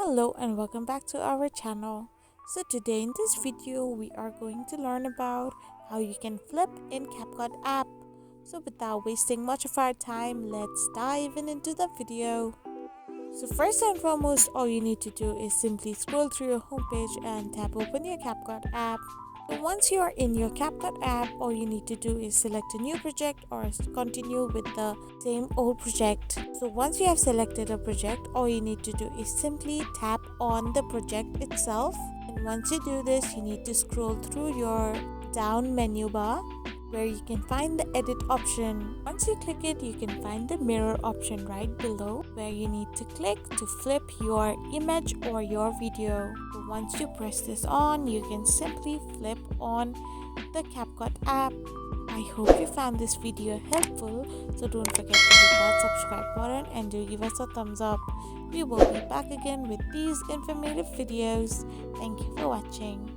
Hello and welcome back to our channel. So today in this video we are going to learn about how you can flip in CapCut app. So without wasting much of our time, let's dive into the video. So first and foremost, all you need to do is simply scroll through your homepage and tap open your CapCut app. So once you are in your CapCut app, all you need to do is select a new project or continue with the same old project. So once you have selected a project, all you need to do is simply tap on the project itself. And once you do this, you need to scroll through your down menu bar where you can find the edit option. Once you click it, you can find the mirror option right below where you need to click to flip your image or your video. So once you press this on, you can simply flip on the CapCut app. I hope you found this video helpful, so don't forget to hit that subscribe button and do give us a thumbs up. We will be back again with these informative videos. Thank you for watching.